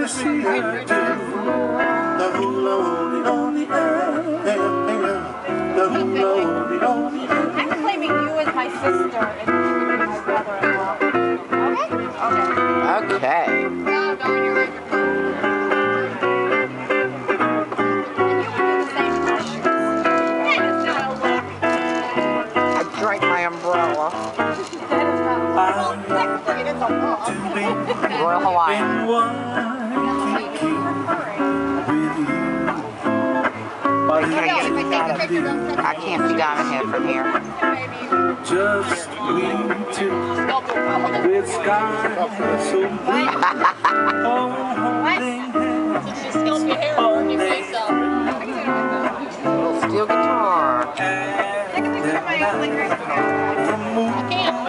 to see her do the hula on the air, the hula on the air. I'm claiming you as my sister and you as my brother-in-law. Okay? Okay. No, don't you like your and you would do the same with my shoes. That is not a look. I drank my umbrella. That is not a look. Well, technically it is a look. Royal Hawaiian. In Waikiki with you. I can't see Diamond Head from here. Just we two with skies so blue. Oh, holding hands. Did you scalp your hair or burn your face up? Little steel guitar. I can fix my own like I can't.